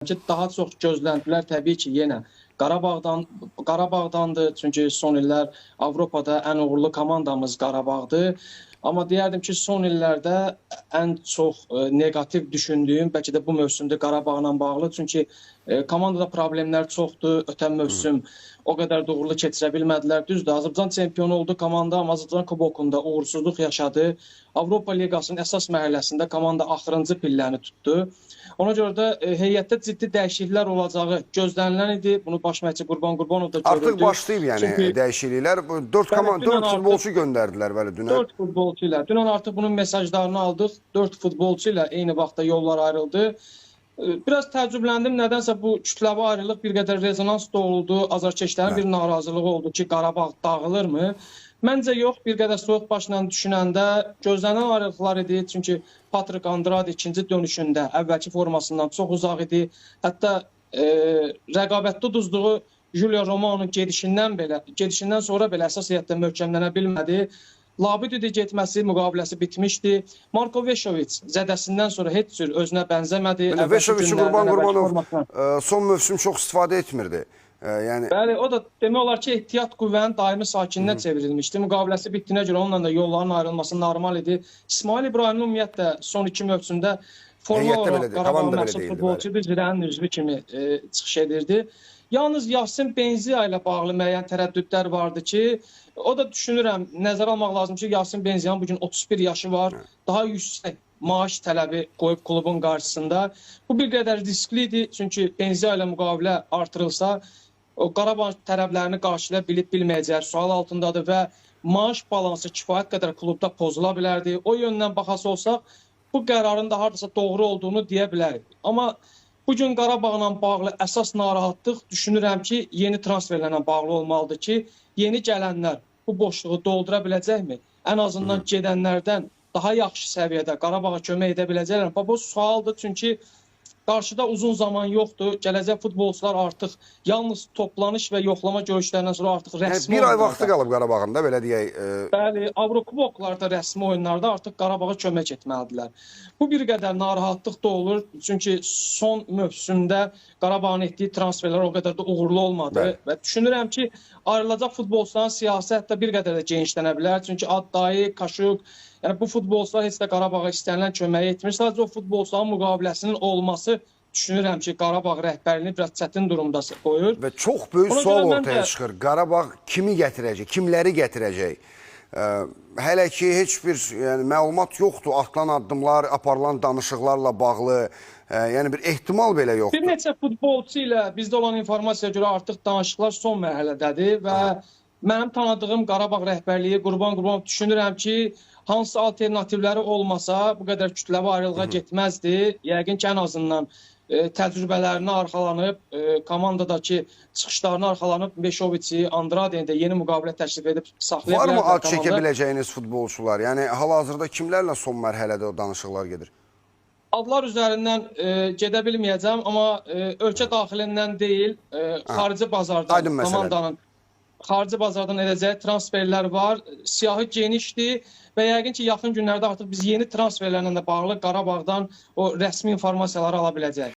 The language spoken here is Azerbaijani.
ki, daha çox gözləntilər təbii ki, yenə Qarabağdandır. Çünki son illər Avropada ən uğurlu komandamız Qarabağdır. Amma deyərdim ki, son illərdə ən çox negativ düşündüyüm bəlkə də bu mövsümdə Qarabağla bağlı. Çünki komandada problemlər çoxdur. Ötən mövsüm o qədər də uğurlu keçirə bilmədilər. Düzdür, Azərbaycan çempionu oldu komanda, amma Azərbaycan kubokunda uğursuzluq yaşadı. Avropa Liqasının əsas mərhələsində komanda axırıncı pilləni tutdu. Ona görə də heyətdə ciddi dəyişikliklər olacağı gözlənilən idi. Bunu baş məşqçi Qurban Qurbanov da görüldü. Artıq başlayıb yəni dəyişikliklər. 4 futbolçu göndərdilər bəli dünən. 4 futbolçu ilə. Dünən artıq bunun mesajlarını aldıq. 4 futbolçu ilə eyni vaxtda yollar ayrıldı. Biraz təəccübləndim. Nədənsə bu kütləvi ayrılıq bir qədər rezonans doğuldu. Azarkeşlərin bir narazılığı oldu ki, Qarabağ dağılırmı? Məncə yox, bir qədər soyuq başla düşünəndə gözlənilən ayrılıqlar idi. Çünki Patrik Andrade ikinci dönüşündə əvvəlki formasından çox uzaq idi. Hətta rəqabətli uduzduğu Julio Romanın gedişindən sonra belə əsas heyətdə möhkəmlənə bilmədi. Labididi getməsi, müqaviləsi bitmişdi. Marko Veşoviç zədəsindən sonra heç cür özünə bənzəmədi. Veşoviçi Qurban Qurbanov son mövsüm çox istifadə etmirdi. Bəli, o da demək olar ki, ehtiyat qüvvənin daimi sakininə çevrilmişdi. Müqaviləsi bitdiyinə görə onunla da yolların ayrılması normal idi. İsmail İbrahimin ümumiyyətlə son 2 mövsümdə forma olaraq Qarabağın məxsus futbolçudur, Zirənin üzvü kimi çıxış edirdi. Yalnız Yasin Benzia ilə bağlı müəyyən tərəddüdlər vardı ki, o da düşünürəm, nəzərə almaq lazım ki, Yasin Benzia'nın bugün 31 yaşı var, daha yüksək maaş tələbi qoyub klubun qarşısında. Bu bir qədər riskli idi, çünki Benzia ilə müqavilə artırılsa, o Qarabağ tərəflərini qarşılaya bilib-bilməyəcək sual altındadır və maaş balansı kifayət qədər klubda pozula bilərdi. O yöndən baxası olsaq, bu qərarın da hardasa doğru olduğunu deyə bilərik. Amma bugün Qarabağla bağlı əsas narahatlıq düşünürəm ki, yeni transferlərlə bağlı olmalıdır ki, yeni gələnlər bu boşluğu doldura biləcəkmi? Ən azından gedənlərdən daha yaxşı səviyyədə Qarabağa kömək edə biləcəklər. Bu sualdır, çünki qarşıda uzun zaman yoxdur. Gələcək futbolçular artıq yalnız toplanış və yoxlama görüşlərindən sonra artıq rəsmi bir ay vaxtı qalıb Qarabağın da, belə deyək. Bəli, Avrokuboklarda rəsmi oyunlarda artıq Qarabağa kömək etməlidirlər. Bu bir qədər narahatlıq da olur. Çünki son mövsümdə Qarabağın etdiyi transferlər o qədər də uğurlu olmadı. Və düşünürəm ki, ayrılacaq futbolçuların siyasi hətta bir qədər də genişlənə bilər. Çünki Addayi, Kaşuk, yəni bu futbolçular heç də Qarabağa istənilən köməyi etmir. Sadəcə o futbolçuların müqaviləsinin olması düşünürəm ki, Qarabağ rəhbərliyini biraz çətin durumda qoyur. Və çox böyük sual ortaya çıxır. Qarabağ kimi gətirəcək, kimləri gətirəcək? Hələ ki, heç bir məlumat yoxdur. Atılan addımlar, aparılan danışıqlarla bağlı. Yəni bir ehtimal belə yoxdur. Bir neçə futbolçu ilə bizdə olan informasiya görə artıq danışıqlar son mərhələdədir və mənim tanıdığım Qarabağ rəhbərliyi Qurban Qurbanov düşünürəm ki, hansı alternativləri olmasa bu qədər kütləvi ayrılığa getməzdi. Yəqin ki, ən azından təcrübələrini arxalanıb, komandadakı çıxışlarını arxalanıb Veşoviçi, Andrade'ni də yeni müqavilə təklif edib saxlaya bilərlər. Var mı ad çəkə biləcəyiniz futbolçular? Yəni hal-hazırda kimlərlə son mərhələdə o danışıqlar gedir? Adlar üzərindən gedə bilməyəcəm, amma ölkə daxilindən deyil, xarici bazardan komandanın xarici bazardan edəcəyi transferlər var. Siyahı genişdir və yəqin ki, yaxın günlərdə artıq biz yeni transferlərlə də bağlı Qarabağdan o rəsmi informasiyaları ala biləcəyik.